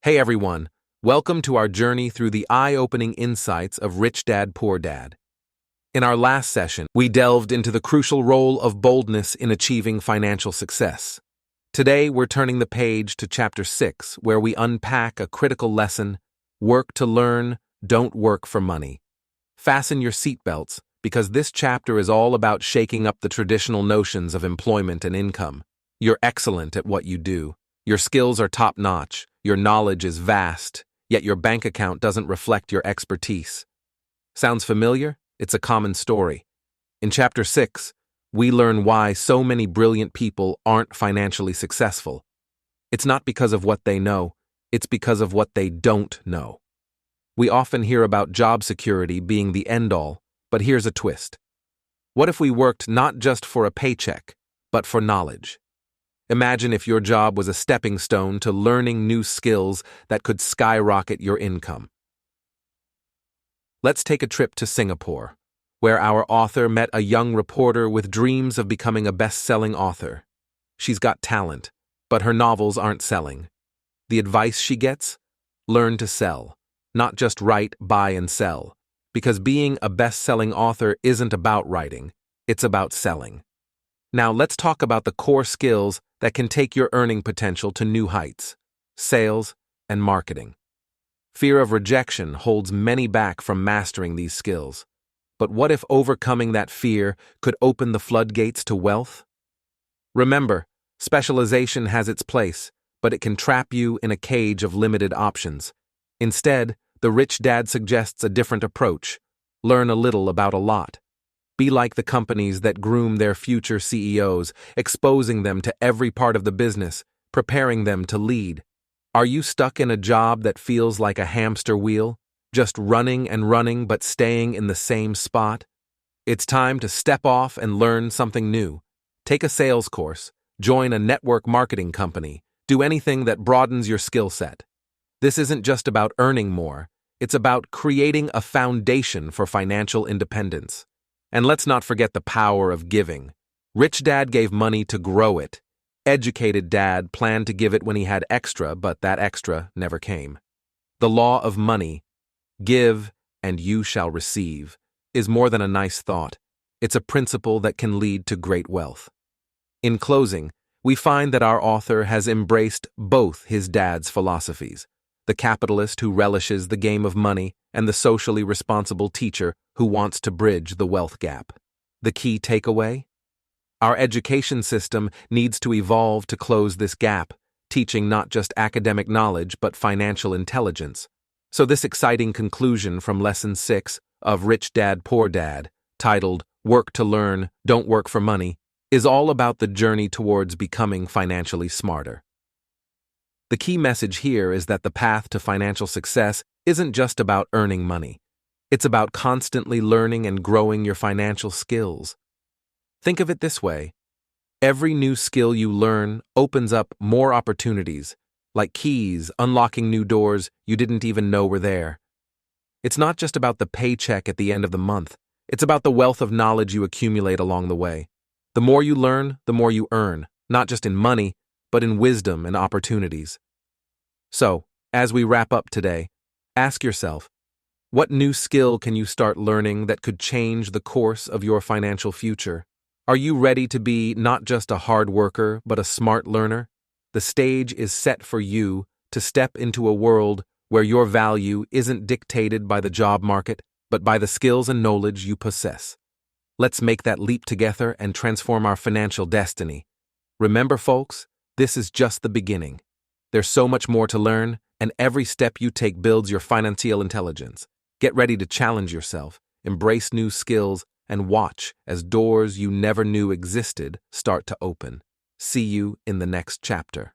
Hey everyone, welcome to our journey through the eye-opening insights of Rich Dad, Poor Dad. In our last session, we delved into the crucial role of boldness in achieving financial success. Today, we're turning the page to Chapter 6, where we unpack a critical lesson: work to learn, don't work for money. Fasten your seatbelts, because this chapter is all about shaking up the traditional notions of employment and income. You're excellent at what you do. Your skills are top-notch. Your knowledge is vast, yet your bank account doesn't reflect your expertise. Sounds familiar? It's a common story. In Chapter 6, we learn why so many brilliant people aren't financially successful. It's not because of what they know, it's because of what they don't know. We often hear about job security being the end-all, but here's a twist. What if we worked not just for a paycheck, but for knowledge? Imagine if your job was a stepping stone to learning new skills that could skyrocket your income. Let's take a trip to Singapore, where our author met a young reporter with dreams of becoming a best-selling author. She's got talent, but her novels aren't selling. The advice she gets? Learn to sell, not just write, buy, and sell. Because being a best-selling author isn't about writing, it's about selling. Now let's talk about the core skills that can take your earning potential to new heights: sales and marketing. Fear of rejection holds many back from mastering these skills. But what if overcoming that fear could open the floodgates to wealth? Remember, specialization has its place, but it can trap you in a cage of limited options. Instead, the Rich Dad suggests a different approach: learn a little about a lot. Be like the companies that groom their future CEOs, exposing them to every part of the business, preparing them to lead. Are you stuck in a job that feels like a hamster wheel, just running and running but staying in the same spot? It's time to step off and learn something new. Take a sales course, join a network marketing company, do anything that broadens your skill set. This isn't just about earning more, it's about creating a foundation for financial independence. And let's not forget the power of giving. Rich Dad gave money to grow it. Educated Dad planned to give it when he had extra, but that extra never came. The law of money, give and you shall receive, is more than a nice thought. It's a principle that can lead to great wealth. In closing, we find that our author has embraced both his dad's philosophies: the capitalist who relishes the game of money and the socially responsible teacher who wants to bridge the wealth gap. The key takeaway? Our education system needs to evolve to close this gap, teaching not just academic knowledge but financial intelligence. So this exciting conclusion from Lesson 6 of Rich Dad, Poor Dad, titled Work to Learn, Don't Work for Money, is all about the journey towards becoming financially smarter. The key message here is that the path to financial success isn't just about earning money. It's about constantly learning and growing your financial skills. Think of it this way: every new skill you learn opens up more opportunities, like keys unlocking new doors you didn't even know were there. It's not just about the paycheck at the end of the month. It's about the wealth of knowledge you accumulate along the way. The more you learn, the more you earn, not just in money, but in wisdom and opportunities. So, as we wrap up today, ask yourself, what new skill can you start learning that could change the course of your financial future? Are you ready to be not just a hard worker, but a smart learner? The stage is set for you to step into a world where your value isn't dictated by the job market, but by the skills and knowledge you possess. Let's make that leap together and transform our financial destiny. Remember, folks, this is just the beginning. There's so much more to learn, and every step you take builds your financial intelligence. Get ready to challenge yourself, embrace new skills, and watch as doors you never knew existed start to open. See you in the next chapter.